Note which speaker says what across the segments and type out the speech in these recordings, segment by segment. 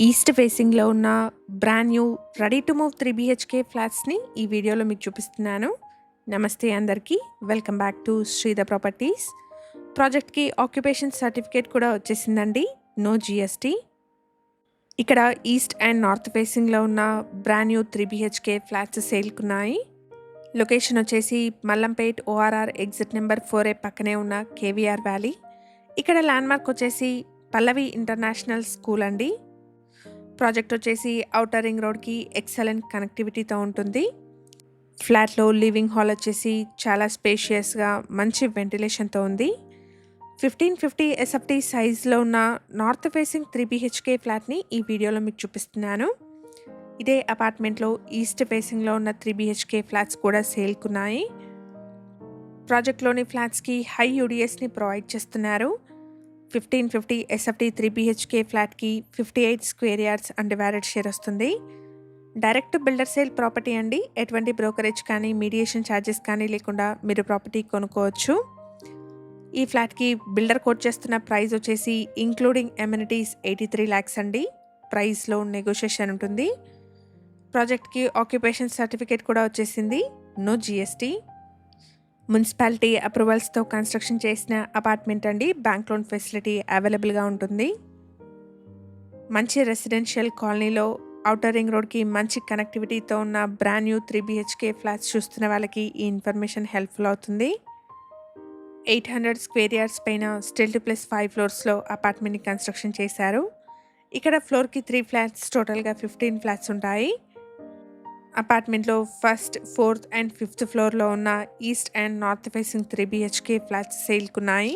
Speaker 1: East ఫేసింగ్‌లో ఉన్న brand new ready to move 3 BHK ఫ్లాట్స్‌ని ఈ వీడియోలో మీకు చూపిస్తున్నాను. నమస్తే అందరికీ. Welcome back to Sridhar properties. ప్రాజెక్ట్‌కి ఆక్యుపేషన్ సర్టిఫికేట్ కూడా వచ్చేసిందండి. No GST. ఇక్కడ ఈస్ట్ అండ్ నార్త్ ఫేసింగ్‌లో ఉన్న బ్రాండ్ న్యూ 3 బీహెచ్‌కే ఫ్లాట్స్ సేల్‌కున్నాయి. లొకేషన్ వచ్చేసి Mallampet ORR exit number 4A పక్కనే ఉన్న కేవీఆర్ వ్యాలీ. ఇక్కడ ల్యాండ్‌మార్క్ వచ్చేసి పల్లవి ఇంటర్నేషనల్ స్కూల్ అండి. ప్రాజెక్ట్ వచ్చేసి ఔటర్ రింగ్ రోడ్కి ఎక్సలెంట్ కనెక్టివిటీతో ఉంటుంది. ఫ్లాట్లో లివింగ్ హాల్ వచ్చేసి చాలా స్పేషియస్గా మంచి వెంటిలేషన్తో ఉంది. 1550 ఎస్ఎఫ్టీ సైజ్లో ఉన్న నార్త్ ఫేసింగ్ 3 బీహెచ్కే ఫ్లాట్ని ఈ వీడియోలో మీకు చూపిస్తున్నాను. ఇదే అపార్ట్మెంట్లో ఈస్ట్ ఫేసింగ్లో ఉన్న 3 బీహెచ్కే ఫ్లాట్స్ కూడా సేల్కున్నాయి. ప్రాజెక్ట్లోని ఫ్లాట్స్కి హై యూడిఎస్ని ప్రొవైడ్ చేస్తున్నారు. 1550 ఎస్ఎఫ్టీ 3 బీహెచ్కే ఫ్లాట్కి 58 స్క్వేర్ యార్డ్స్ అన్డివైడెడ్ షేర్ వస్తుంది. డైరెక్ట్ బిల్డర్ సేల్ ప్రాపర్టీ అండి. ఎటువంటి బ్రోకరేజ్ కానీ మీడియేషన్ ఛార్జెస్ కానీ లేకుండా మీరు ప్రాపర్టీ కొనుక్కోవచ్చు. ఈ ఫ్లాట్కి బిల్డర్ కోట్ చేస్తున్న ప్రైస్ వచ్చేసి ఇంక్లూడింగ్ ఎమ్యూనిటీస్ 83 lakhs అండి. ప్రైస్లో నెగోషియేషన్ ఉంటుంది. ప్రాజెక్ట్కి ఆక్యుపేషన్ సర్టిఫికేట్ కూడా వచ్చేసింది. No GST. మున్సిపాలిటీ అప్రూవల్స్తో కన్స్ట్రక్షన్ చేసిన అపార్ట్మెంట్ అండి. బ్యాంక్ లోన్ ఫెసిలిటీ అవైలబుల్గా ఉంటుంది. మంచి రెసిడెన్షియల్ కాలనీలో ఔటర్ రింగ్ రోడ్కి మంచి కనెక్టివిటీతో ఉన్న బ్రాండ్ న్యూ 3 బీహెచ్కే ఫ్లాట్స్ చూస్తున్న వాళ్ళకి ఈ ఇన్ఫర్మేషన్ హెల్ప్ఫుల్ అవుతుంది. 800 స్క్వేర్ యార్డ్స్ పైన స్టిల్ట్ ప్లస్ 5 ఫ్లోర్స్లో అపార్ట్మెంట్ని కన్స్ట్రక్షన్ చేశారు. ఇక్కడ ఫ్లోర్కి 3 ఫ్లాట్స్, టోటల్గా 15 ఫ్లాట్స్ ఉంటాయి. అపార్ట్మెంట్లో ఫస్ట్, 4th అండ్ 5th ఫ్లోర్లో ఉన్న east and north facing 3 BHK flats సేల్కున్నాయి.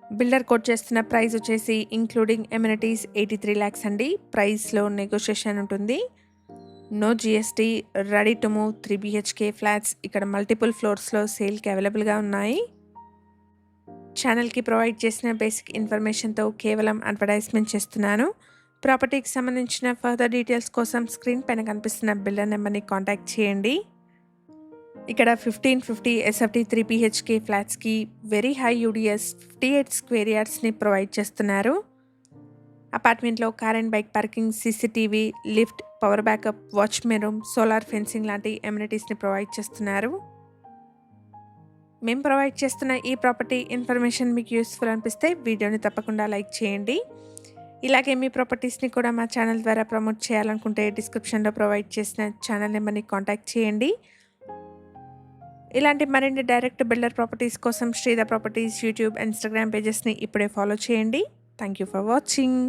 Speaker 1: బిల్డర్ కోట్ చేస్తున్న ప్రైస్ వచ్చేసి ఇంక్లూడింగ్ ఎమ్యూనిటీస్ 83 lakhs అండి. ప్రైస్లో నెగోషియేషన్ ఉంటుంది. No GST. Ready to move 3 BHK flats ఇక్కడ మల్టిపుల్ ఫ్లోర్స్లో సేల్కి అవైలబుల్గా ఉన్నాయి. ఛానల్కి ప్రొవైడ్ చేసిన బేసిక్ ఇన్ఫర్మేషన్తో కేవలం అడ్వర్టైజ్మెంట్ చేస్తున్నాను. ప్రాపర్టీకి సంబంధించిన ఫర్దర్ డీటెయిల్స్ కోసం స్క్రీన్ పైన కనిపిస్తున్న బిల్డర్ నెంబర్ని కాంటాక్ట్ చేయండి. ఇక్కడ 1550 ఎస్ఎఫ్టీ 3 బీహెచ్కే ఫ్లాట్స్కి వెరీ హై యూడిఎస్ 58 స్క్వేర్ యార్డ్స్ని ప్రొవైడ్ చేస్తున్నారు. అపార్ట్మెంట్లో car and bike parking, CCTV, lift, power backup, watchman room, solar fencing లాంటి ఎమ్యూనిటీస్ని ప్రొవైడ్ చేస్తున్నారు. మేము ప్రొవైడ్ చేస్తున్న ఈ ప్రాపర్టీ ఇన్ఫర్మేషన్ మీకు యూస్ఫుల్ అనిపిస్తే వీడియోని తప్పకుండా లైక్ చేయండి. ఇలాగే మీ ప్రాపర్టీస్ని కూడా మా ఛానల్ ద్వారా ప్రమోట్ చేయాలనుకుంటే డిస్క్రిప్షన్లో ప్రొవైడ్ చేసిన ఛానల్ నెంబర్ని కాంటాక్ట్ చేయండి. ఇలాంటి మరిన్ని డైరెక్ట్ బిల్డర్ ప్రాపర్టీస్ కోసం శ్రీధర్ ప్రాపర్టీస్ యూట్యూబ్, ఇన్స్టాగ్రామ్ పేజెస్ని ఇప్పుడే ఫాలో చేయండి. Thank you for watching.